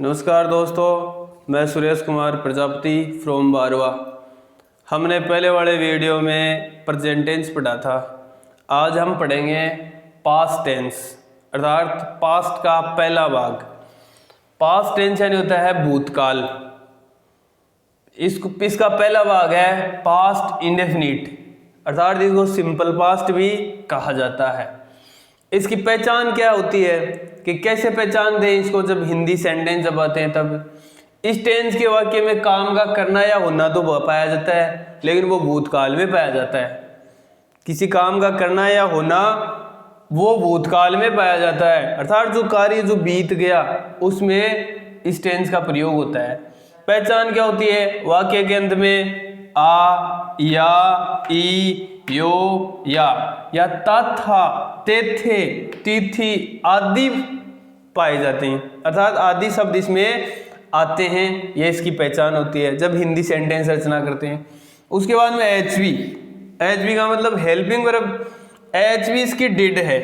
नमस्कार दोस्तों, मैं सुरेश कुमार प्रजापति फ्रॉम बारवा। हमने पहले वाले वीडियो में प्रेजेंट टेंस पढ़ा था। आज हम पढ़ेंगे पास्ट टेंस, अर्थात पास्ट का पहला भाग। पास्ट टेंस यानी होता है भूतकाल। इसका पहला भाग है पास्ट इंडेफिनिट, अर्थात इसको सिंपल पास्ट भी कहा जाता है। इसकी पहचान क्या होती है कि कैसे पहचान दें इसको जब हिंदी सेंटेंस जब आते हैं तब। इस टेंस के वाक्य में काम का करना या होना तो पाया जाता है, लेकिन वो भूतकाल में पाया जाता है। किसी काम का करना या होना वो भूतकाल में पाया जाता है, अर्थात जो कार्य जो बीत गया उसमें इस टेंस का प्रयोग होता है। पहचान क्या होती है? वाक्य के अंत में आ, या, ई, यो, या तथा, तेथे, तिथि आदि पाए जाते हैं, अर्थात आदि शब्द इसमें आते हैं। ये इसकी पहचान होती है जब हिंदी सेंटेंस रचना करते हैं। उसके बाद में एचवी का मतलब हेल्पिंग वर्ब। एचवी इसकी डिड है,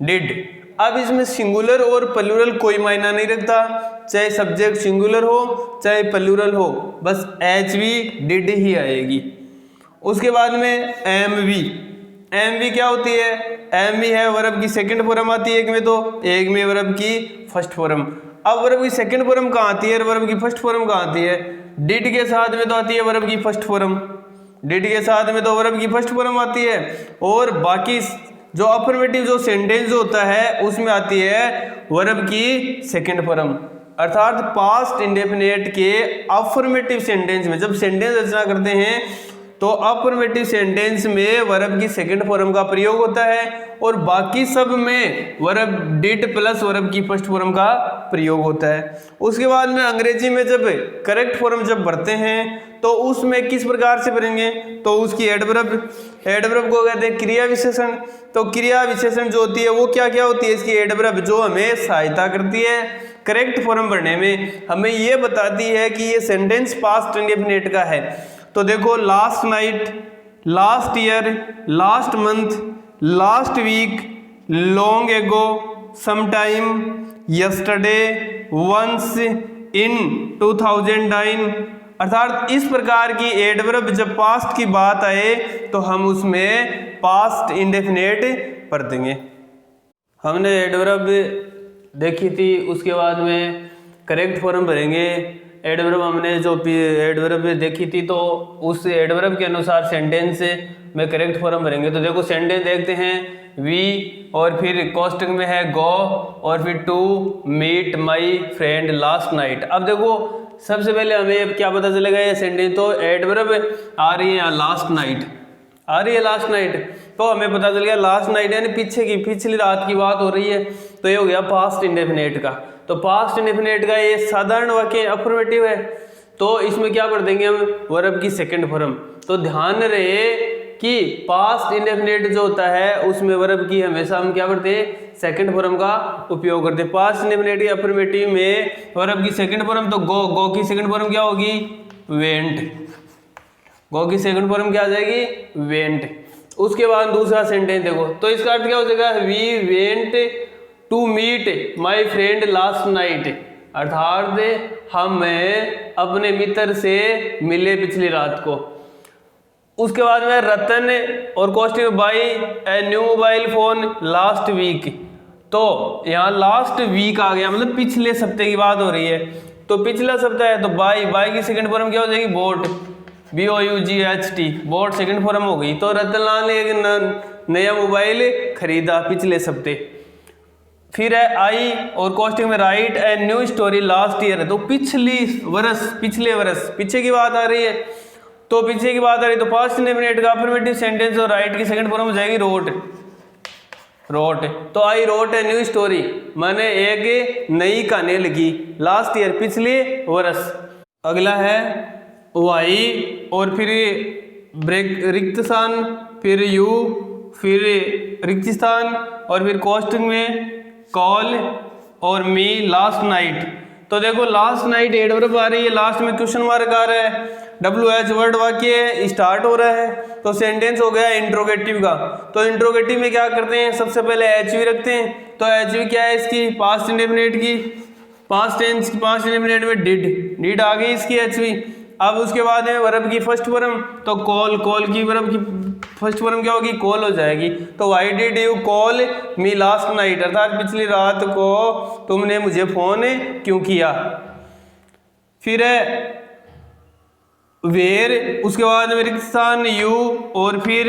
डिड। अब इसमें सिंगुलर और प्लूरल कोई मायना नहीं रखता, चाहे सब्जेक्ट सिंगुलर हो चाहे प्लूरल हो, बस एचवी डिड ही आएगी। उसके बाद में एमवी क्या होती है? एमवी है वर्ब की सेकंड फॉर्म आती है एक में, तो एक में वर्ब की फर्स्ट फॉर्म। अब वर्ब की सेकंड फॉर्म कहाँ आती है और वर्ब की फर्स्ट फॉर्म कहाँ आती है? डिड के साथ में तो आती है वर्ब की फर्स्ट फॉर्म, डिड के साथ में तो वर्ब की फर्स्ट फॉर्म आती है, और बाकी जो अफर्मेटिव जो सेंटेंस जो होता है उसमें आती है वर्ब की सेकंड फॉर्म। अर्थात पास्ट इंडेफिनिट के अफर्मेटिव सेंटेंस में जब सेंटेंस रचना करते हैं तो अफर्मेटिव सेंटेंस में वर्ब की सेकंड फॉर्म का प्रयोग होता है, और बाकी सब में वर्ब डिड प्लस वर्ब की फर्स्ट फॉर्म का प्रयोग होता है। उसके बाद में अंग्रेजी में जब करेक्ट फॉर्म जब भरते हैं तो उसमें किस प्रकार से भरेंगे? तो उसकी एडवर्ब को कहते हैं क्रिया विशेषण। तो क्रिया विशेषण जो होती है वो क्या क्या होती है? इसकी एडवर्ब जो हमें सहायता करती है करेक्ट फॉर्म भरने में, हमें ये बताती है कि ये सेंटेंस पास्ट इंडेफिनिट का है। तो देखो, last night, last year, last month, last week, long ago, sometime, yesterday, once, in 2009। अर्थात इस प्रकार की एडवर्ब जब पास्ट की बात आए तो हम उसमें पास्ट इंडेफिनिट पढ़ देंगे। हमने एडवर्ब देखी थी, उसके बाद में करेक्ट फॉर्म भरेंगे। एडवर्ब हमने जो एडवर्ब देखी थी तो उस एडवर्ब के अनुसार सेंटेंस में करेक्ट फॉर्म भरेंगे। तो देखो, सेंटेंस देखते हैं, वी और फिर कोष्टक में है गो और फिर to meet my friend last night. अब देखो, सबसे पहले हमें क्या पता चलेगा ये सेंटेंस, तो एडवर्ब आ रही है लास्ट नाइट, आ रही है लास्ट नाइट, तो हमें पता चल गया लास्ट नाइट यानी पिछली रात की बात हो रही है, तो ये हो गया पास्ट इंडेफिनिट का। तो पास्ट इंडेफिनिट का ये साधारण वाक्य अफर्मेटिव है, तो इसमें क्या कर देंगे हम? वर्ब की सेकंड फॉर्म। तो ध्यान रहे कि पास्ट इंडेफिनिट जो होता है उसमें वर्ब की हमेशा हम क्या करते हैं? सेकंड फॉर्म का उपयोग करते हैं। पास्ट इंडेफिनिट की अफर्मेटिव में वर्ब की सेकंड फॉर्म, तो गो की सेकंड फॉर्म क्या होगी? वेंट। गो की सेकंड फॉर्म क्या आ जाएगी? वेंट। उसके बाद दूसरा सेंटेंस देखो, तो इसका अर्थ क्या हो जाएगा? We went to meet my friend last night, अर्थात हम अपने मित्र से मिले पिछली रात को। उसके बाद में रतन और कोष्टक buy a new mobile phone last week, तो यहाँ लास्ट वीक आ गया, मतलब पिछले सप्ताह की बात हो रही है, तो पिछला सप्ताह है, तो बाई की सेकंड फॉर्म क्या हो जाएगी? Boat, BOUGHT, boat second form हो गई। तो रतनलाल ने एक नया मोबाइल खरीदा पिछले सप्ताह। फिर है आई और कोष्टक में right a new story last year, तो पिछले वर्ष, पीछे की बात आ रही है, तो पीछे की बात आ रही है, तो पास्ट इंडेफिनिट का अफर्मेटिव सेंटेंस और राइट की सेकंड फॉर्म हो जाएगी रोट। तो I wrote a new story, मैंने एक नई कहानी लिखी लास्ट ईयर, पिछले वर्ष। अगला है वाई और फिर रिक्त स्थान, फिर यू, फिर रिक्त स्थान और फिर कोष्टक में कॉल और मी लास्ट नाइट। तो देखो, लास्ट नाइट एडवर्ब आ रही है, लास्ट में क्वेश्चन मार्क आ रहा है, WH वर्ड वाक्य स्टार्ट हो रहा है, तो सेंटेंस हो गया इंट्रोगेटिव का। तो इंट्रोगेटिव में क्या करते हैं? सबसे पहले एचवी रखते हैं, तो एचवी क्या है इसकी? पास्ट इंडेफिनिट की। पास्ट टेंस पास्ट इंडेफिनिट में डिड आ गई इसकी एचवी। अब उसके बाद है वर्ब की फर्स्ट फॉर्म, तो कॉल की वर्ब की फर्स्ट फॉर्म क्या होगी, कॉल हो जाएगी। तो why did you call me last night, अर्थात पिछली रात को तुमने मुझे फोन क्यों किया। फिर है वेयर, उसके बाद में रिक्त स्थान यू, और फिर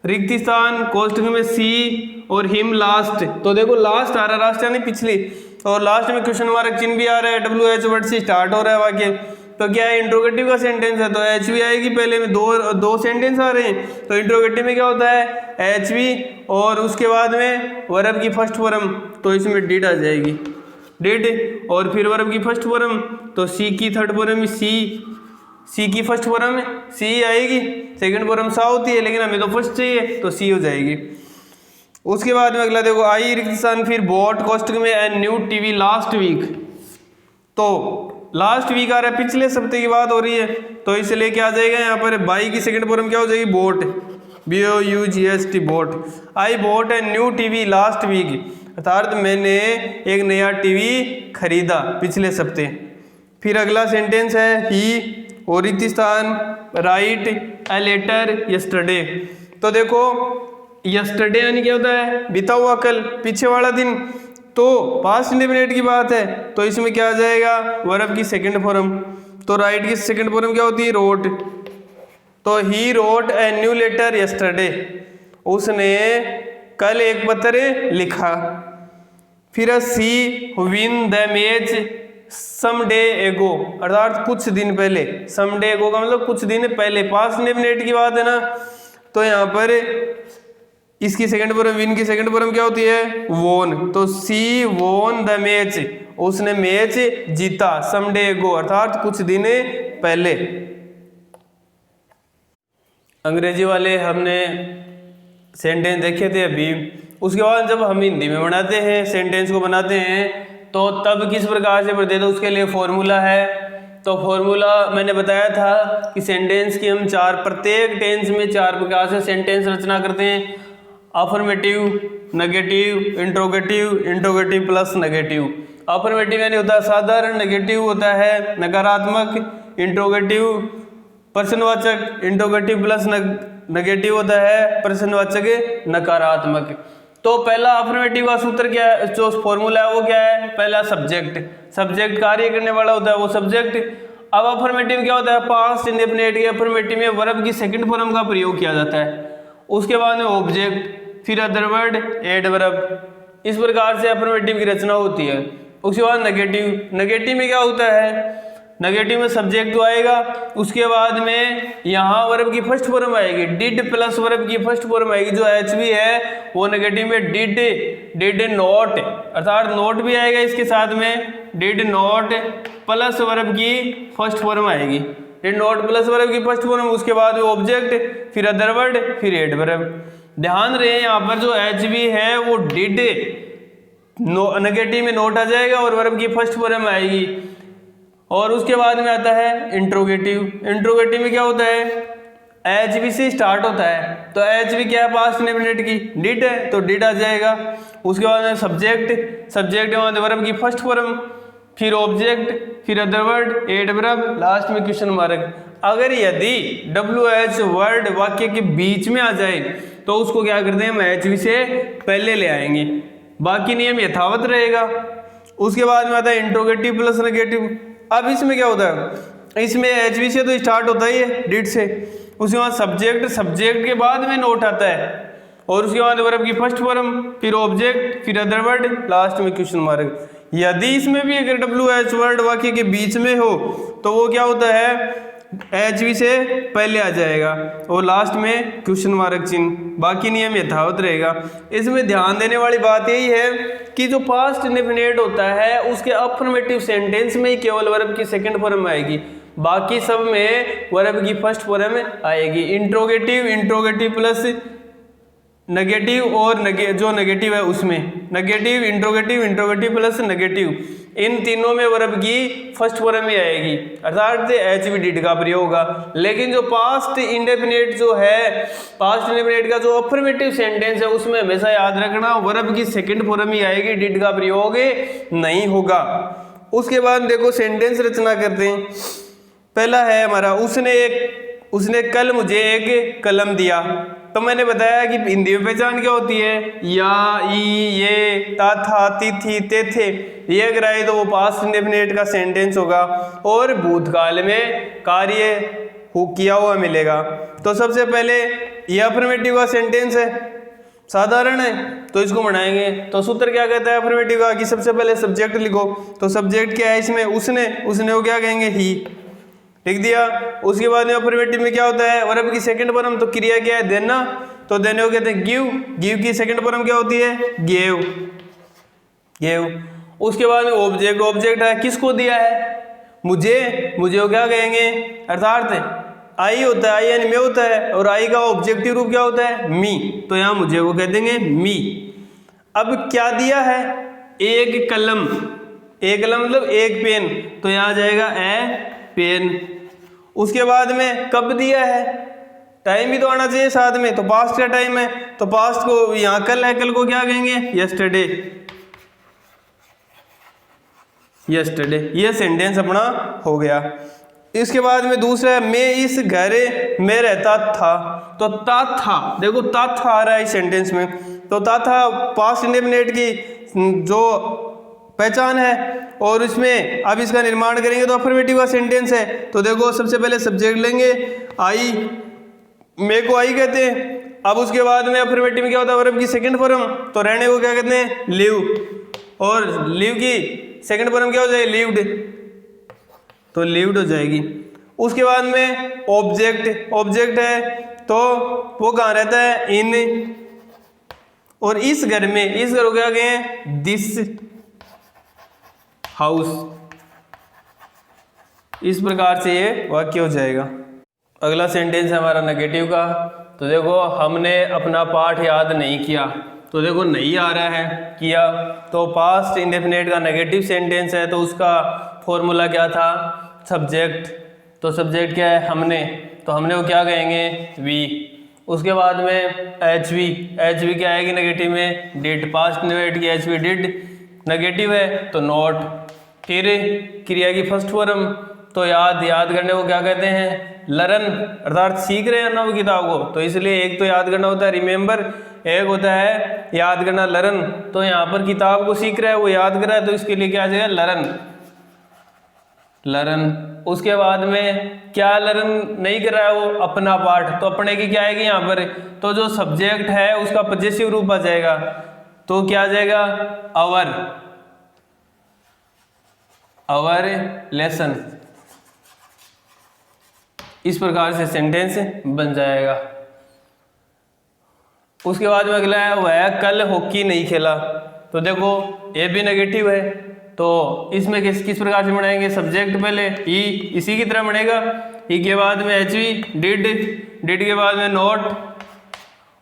रिक्त स्थान कोष्ठक में सी और हिम लास्ट। तो देखो लास्ट आ रहा है, लास्ट यानी पिछली, और लास्ट में क्वेश्चन मार्क चिन्ह भी आ रहा है, WH वर्ड से स्टार्ट हो रहा है वाक्य। तो क्या है, इंट्रोगेटिव का सेंटेंस है तो एच वी आएगी पहले में, दो सेंटेंस आ रहे हैं। तो इंट्रोगेटिव में क्या होता है, एच वी, और उसके बाद में वर्ब की फर्स्ट फॉर्म, तो इसमें डिड आ जाएगी, डिड, और फिर वर्ब की फर्स्ट फॉर्म, तो सी की थर्ड फॉर्म में सी की फर्स्ट फॉर्म में सी आएगी, सेकंड फॉर्म सा होती है, लेकिन हमें तो फर्स्ट चाहिए तो सी हो जाएगी। उसके बाद में अगला देखो, आई रिक्त स्थान, फिर बॉट कोष्ठक में a new TV last week. तो लास्ट वीक आ रहा है, पिछले हफ्ते की बात हो रही है, तो इसे लेके आ जाएगा यहाँ पर। बाई की सेकंड फॉर्म क्या हो जाएगी, bought, BOUGST bought. I bought a new TV last week, अर्थात मैंने एक नया टीवी खरीदा पिछले हफ्ते। फिर अगला सेंटेंस है ही, और रिक्त स्थान राइट ए लेटर यस्टरडे। तो देखो यस्टरडे यानी क्या होता है, बीता हुआ कल, पीछे वाला दिन। तो पास्ट इंडेफिनिट की बात है, तो इसमें क्या आ जाएगा, वर्ब की सेकंड फॉर्म। तो राइट की सेकंड फॉर्म क्या होती है, रोट। तो he wrote a new letter yesterday, उसने कल एक पत्र लिखा। फिर she win the match some day ago, अर्थात कुछ दिन पहले। सम डे एगो का मतलब कुछ दिन पहले, पास्ट इंडेफिनिट की बात है ना। तो यहाँ पर इसकी सेकंड फॉर्म, विन की सेकंड फॉर्म क्या होती है, वोन। तो सी वोन द मैच, उसने मैच जीता, सम डे एगो, अर्थात कुछ दिन पहले। अंग्रेजी वाले हमने सेंटेंस देखे थे अभी। उसके बाद जब हम हिंदी में बनाते हैं, सेंटेंस को बनाते हैं, तो तब किस प्रकार से पढ़ते, तो उसके लिए फॉर्मूला है। तो फॉर्मूला मैंने बताया था कि सेंटेंस की हम प्रत्येक टेंस में 4 प्रकार से सेंटेंस रचना करते हैं, affirmative, negative, interrogative plus negative. Affirmative यानी होता है साधारण, नेगेटिव होता है नकारात्मक, इंट्रोगेटिव प्रश्नवाचक, इंट्रोगेटिव प्लस नेगेटिव होता है प्रश्नवाचक नकारात्मक। तो पहला अफर्मेटिव का सूत्र क्या है, जो फॉर्मूला है वो क्या है, पहला सब्जेक्ट कार्य करने वाला होता है वो सब्जेक्ट। अब अफर्मेटिव क्या होता है, पास्ट इंडेफिनिट के अफर्मेटिव में वर्ब की सेकंड फॉर्म का प्रयोग किया जाता है। उसके बाद में ऑब्जेक्ट, फिर अदर वर्ड, एडवर्ब, इस प्रकार से अफर्मेटिव की रचना होती है। उसके बाद नेगेटिव में क्या होता है, नेगेटिव में सब्जेक्ट तो आएगा, उसके बाद में यहाँ वर्ब की फर्स्ट फॉर्म आएगी, डिड प्लस वर्ब की फर्स्ट फॉर्म आएगी, जो एच भी है वो नेगेटिव में डिड नॉट, अर्थात नोट भी आएगा इसके साथ में, डिड नॉट प्लस वर्ब की फर्स्ट फॉर्म आएगी, डिड नॉट प्लस वर्ब की फर्स्ट फॉर्म। उसके बाद में ऑब्जेक्ट, फिर अदर वर्ड, फिर एडवर्ब। ध्यान रहे यहाँ पर जो एच भी है वो डिड नेगेटिव में नोट आ जाएगा और वर्ब की फर्स्ट फॉर्म आएगी। और उसके बाद में आता है इंट्रोगेटिव में क्या होता है, एच बी से स्टार्ट होता है। तो एच बी क्या है, पास्ट इंडेफिनिट की डिड है, तो डिड आ जाएगा। उसके बाद में सब्जेक्ट वर्ब की फर्स्ट फॉर्म, फिर ऑब्जेक्ट, फिर अदर वर्ड, एडवर्ब, लास्ट में क्वेश्चन मार्क। अगर यदि WH वर्ड वाक्य के बीच में आ जाए तो उसको क्या करते हैं, हम एच बी से पहले ले आएंगे, बाकी नियम यथावत रहेगा। उसके बाद में आता है इंट्रोगेटिव प्लस नेगेटिव। अब इसमें क्या होता है, इसमें एच बी से तो स्टार्ट होता ही है, डिड से। उसके बाद सब्जेक्ट के बाद में नोट आता है, और उसके बाद वर्ब की फर्स्ट फॉर्म, फिर ऑब्जेक्ट, फिर अदर वर्ड, लास्ट में क्वेश्चन मार्क। यदि इसमें भी अगर WH वर्ड वाक्य के बीच में हो तो वो क्या होता है, एच बी से पहले आ जाएगा और लास्ट में क्वेश्चन मार्क चिन्ह, बाकी नियम यथावत रहेगा। इसमें ध्यान देने वाली बात यही है कि जो पास्ट इंडेफिनिट होता है उसके अफर्मेटिव सेंटेंस में ही केवल वर्ब की सेकंड फॉर्म आएगी, बाकी सब में वर्ब की फर्स्ट फॉर्म आएगी। इंट्रोगेटिव प्लस नेगेटिव और जो नेगेटिव है उसमें, negative, interrogative, interrogative plus negative, इन तीनों में वर्ब की फर्स्ट फॉर्म ही आएगी, अर्थात एच वी डिड का प्रयोग होगा। लेकिन जो पास्ट इंडेफिनिट जो है, पास्ट इंडेफिनिट का जो अफर्मेटिव सेंटेंस है उसमें हमेशा याद रखना वर्ब की सेकंड फॉर्म ही आएगी, डिड का प्रयोग नहीं होगा। उसके बाद देखो सेंटेंस रचना करते हैं। पहला है हमारा, उसने कल मुझे एक कलम दिया। तो मैंने बताया कि हिंदी में पहचान क्या होती है, या, ई, ये, ता, था, ती, थी, ते, थे, ये अगर आए तो वो पास्ट इंडेफिनिट का सेंटेंस होगा और भूतकाल में कार्य किया हुआ मिलेगा। तो सबसे पहले ये अफर्मेटिव का सेंटेंस है, साधारण है, तो इसको बनाएंगे। तो सूत्र क्या कहता है अफर्मेटिव का कि सबसे पहले सब्जेक्ट लिखो। तो सब्जेक्ट क्या है इसमें, उसने वो क्या कहेंगे, ही, लिख दिया। उसके बाद में अफर्मेटिव में क्या होता है, वर्ब की सेकंड फॉर्म, तो क्रिया क्या है, देना, तो देने को कहते हैं गिव, गिव की सेकंड फॉर्म क्या होती है, गेव, गेव। उसके बाद में ऑब्जेक्ट, ऑब्जेक्ट है, किसको दिया है, मुझे, मुझे वो क्या कहेंगे, अर्थात आई होता है, आई यानी मैं होता है, और आई का ऑब्जेक्टिव रूप क्या होता है, मी, तो यहाँ मुझे वो कह देंगे मी। अब क्या दिया है, एक कलम, एक कलम मतलब एक पेन, तो यहाँ आ जाएगा ए पेन। उसके बाद में कब दिया है, टाइम भी तो आना चाहिए साथ में, तो पास्ट का टाइम है, तो पास्ट को यहाँ कल है, कल को क्या कहेंगे, यस्टरडे, यस्टरडे। ये सेंटेंस अपना हो गया। इसके बाद में दूसरा है, मैं इस घर में रहता था। तो ता था, देखो ता था आ रहा है इस सेंटेंस में, तो ता था पास्ट इंडेफिनिट की जो पहचान है, और इसमें अब इसका निर्माण करेंगे तो अफर्मेटिव का सेंटेंस है। तो देखो सबसे पहले सब्जेक्ट लेंगे, आई, मैं को आई कहते हैं। अब उसके बाद में अफर्मेटिव में क्या होता है, वर्ब की सेकंड फॉर्म, तो रहने को क्या कहते हैं, लिव, और लिव की सेकंड फॉर्म क्या हो जाएगी, लिव्ड, तो लिव्ड हो जाएगी। उसके बाद में ऑब्जेक्ट, ऑब्जेक्ट है तो वो कहाँ रहता है, इन, और इस घर में, इस घर को क्या कहें, दिस हाउस। इस प्रकार से ये वाक्य हो जाएगा। अगला सेंटेंस है हमारा नेगेटिव का। तो देखो हमने अपना पाठ याद नहीं किया, तो देखो नहीं आ रहा है, किया, तो पास्ट इंडेफिनिट का नेगेटिव सेंटेंस है, तो उसका फॉर्मूला क्या था, सब्जेक्ट। तो सब्जेक्ट क्या है, हमने, तो हमने वो क्या कहेंगे, वी। उसके बाद में एच वी, एच वी क्या आएगी नेगेटिव में, डिड, पास्ट इंडेफिनिट की एच वी डिड, नेगेटिव है तो नॉट। फिर क्रिया की फर्स्ट फॉर्म, तो याद, याद करने को क्या कहते हैं, लर्न, अर्थात सीख रहे हैं ना वो किताब को, तो इसलिए एक तो याद करना होता है रिमेंबर, एक होता है याद करना लर्न। तो यहाँ पर किताब को सीख रहा है, वो याद कर रहा है, तो इसके लिए क्या आ जाएगा, लर्न, लर्न। उसके बाद में क्या लर्न नहीं कर रहा है वो, अपना पाठ, तो अपने की क्या आएगी यहाँ पर, तो जो सब्जेक्ट है उसका पजेसिव रूप आ जाएगा, तो क्या आ जाएगा, आवर, आवर लेसन। इस प्रकार से सेंटेंस बन जाएगा। उसके बाद में अगला है, वह कल हॉकी नहीं खेला। तो देखो ये भी नेगेटिव है, तो इसमें किस प्रकार से बनाएंगे, सब्जेक्ट पहले ई, इसी की तरह बनेगा, ई के बाद में एच वी, डिड, डिड के बाद में नॉट,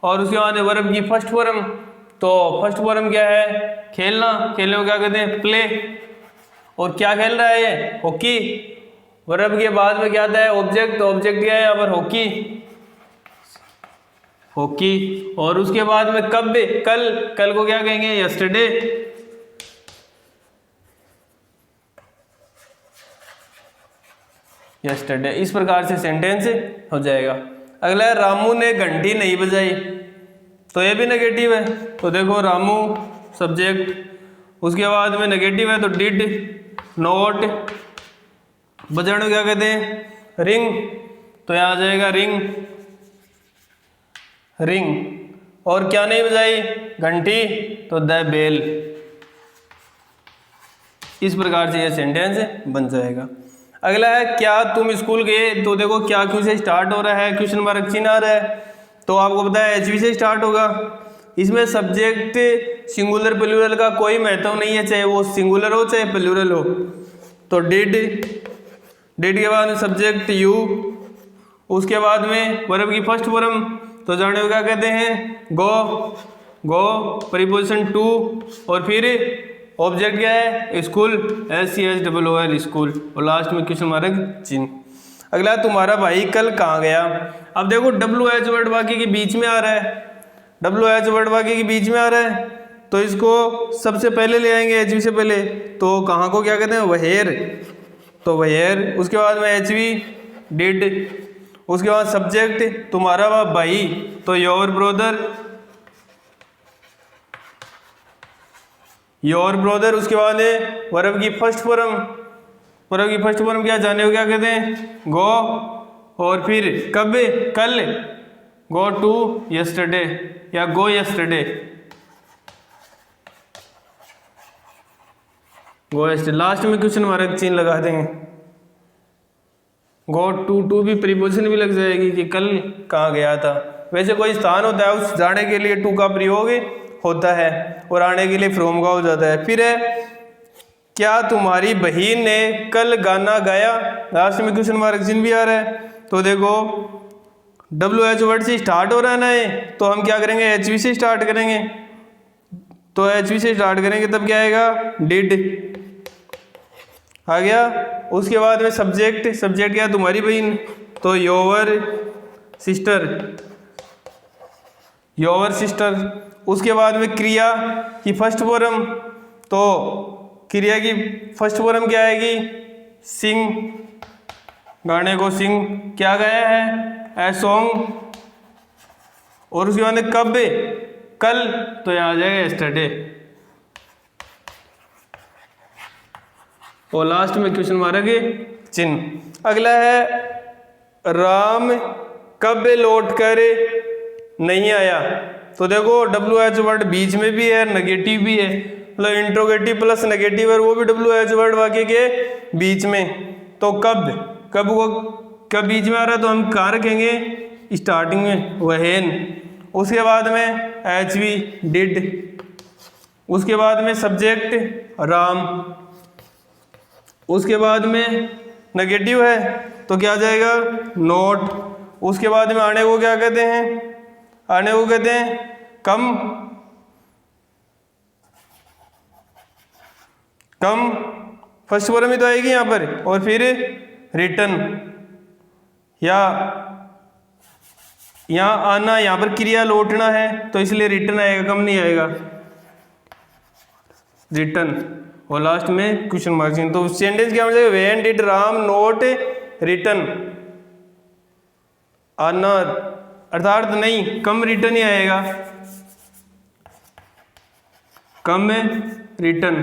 और उसके बाद में वर्ब की फर्स्ट फॉर्म। तो फर्स्ट फॉर्म क्या है, खेलना, खेलने को क्या कहते हैं, प्ले, और क्या खेल रहा है ये, हॉकी। वर्ब के बाद में क्या आता है, ऑब्जेक्ट, ऑब्जेक्ट क्या है यहाँ पर, हॉकी, हॉकी। और उसके बाद में कब, कल, कल को क्या कहेंगे, यस्टरडे, यस्टरडे। इस प्रकार से सेंटेंस हो जाएगा। अगला है, रामू ने घंटी नहीं बजाई। तो ये भी नेगेटिव है, तो देखो रामू सब्जेक्ट, उसके बाद में नेगेटिव है तो डिड, नॉट, बजाने को क्या कहते हैं, रिंग, तो यहाँ आ जाएगा रिंग, रिंग। और क्या नहीं बजाई, घंटी, तो द बेल। इस प्रकार से यह सेंटेंस बन जाएगा। अगला है, क्या तुम स्कूल गए। तो देखो क्या क्यों से स्टार्ट हो रहा है, क्वेश्चन मार्क चिन्ह आ रहा है, तो आपको पता है एचवी से स्टार्ट होगा। इसमें सब्जेक्ट सिंगुलर प्लूरल का कोई महत्व नहीं है, चाहे वो सिंगुलर हो चाहे प्लूरल हो। तो डिड, डिड के बाद में सब्जेक्ट यू, उसके बाद में वर्ब की फर्स्ट फॉर्म, तो जाने को क्या कहते हैं, गो। गो प्रीपोजिशन टू और फिर ऑब्जेक्ट क्या है, स्कूल, SCHOOL स्कूल, और लास्ट में क्वेश्चन मार्क चिन्ह। अगला तुम्हारा भाई कल कहाँ गया। अब देखो WH वर्ड वाक्य के बीच में आ रहा है, WH वर्ड वाक्य के बीच में आ रहा है, तो इसको सबसे पहले ले आएंगे HV से पहले। तो कहाँ को क्या कहते हैं, वहेर, तो वहेर। उसके बाद में HV डिड। उसके बाद सब्जेक्ट तुम्हारा भाई, तो योर ब्रदर, योर ब्रदर। उसके बाद वर्ब की फर्स्ट फॉर्म, वर्ब की फर्स्ट फॉर्म क्या जाने को क्या कहते हैं, गो, और फिर कब, कल, गो टू यस्टरडे या गो यस्टरडे, गो यस्टरडे। लास्ट में क्वेश्चन मार्क चिन्ह लगा देंगे। गो टू भी प्रीपोजिशन भी लग जाएगी कि कल कहाँ गया था। वैसे कोई स्थान होता है उस जाने के लिए टू का प्रयोग होता है और आने के लिए फ्रॉम का हो जाता है। फिर है क्या तुम्हारी बहन ने कल गाना गाया, लास्ट में क्वेश्चन मार्क चिन्ह भी आ रहा है। तो देखो WH वर्ड से स्टार्ट हो रहा है ना ये, तो हम क्या करेंगे, HV से स्टार्ट करेंगे। तो HV से स्टार्ट करेंगे तब क्या आएगा, डिड आ गया। उसके बाद में सब्जेक्ट, सब्जेक्ट क्या तुम्हारी बहन, तो योर सिस्टर, योर सिस्टर। उसके बाद में क्रिया की फर्स्ट फॉर्म, तो क्रिया की फर्स्ट फॉर्म क्या आएगी, सिंग, गाने को सिंग, क्या गाया है, ए सॉन्ग। और उसके बाद में कब, कल, तो यहाँ आ जाएगा यस्टरडे। और लास्ट में क्वेश्चन मार्क चिन्ह। अगला है राम कब लौट कर नहीं आया। तो देखो WH वर्ड बीच में भी है, नेगेटिव भी है, मतलब इंट्रोगेटिव प्लस नेगेटिव है, वो भी WH वर्ड वाक्य के बीच में। तो कब, कब वो कब बीच में आ रहा है, तो हम कहाँ रखेंगे, स्टार्टिंग में, वहेन। उसके बाद में HV डिड। उसके बाद में सब्जेक्ट राम। उसके बाद में नेगेटिव है तो क्या आ जाएगा, नोट। उसके बाद में आने को क्या कहते हैं, आने को कहते हैं कम, कम फर्स्ट फॉर्म में तो आएगी यहाँ पर। और फिर रिटर्न, या यहाँ आना, यहाँ पर क्रिया लौटना है तो इसलिए रिटर्न आएगा, कम नहीं आएगा, रिटर्न। और लास्ट में क्वेश्चन मार्क। तो सेंटेंस क्या हो जाएगा, when did Ram note return, आना अर्थात नहीं, कम रिटर्न ही आएगा, कम रिटर्न।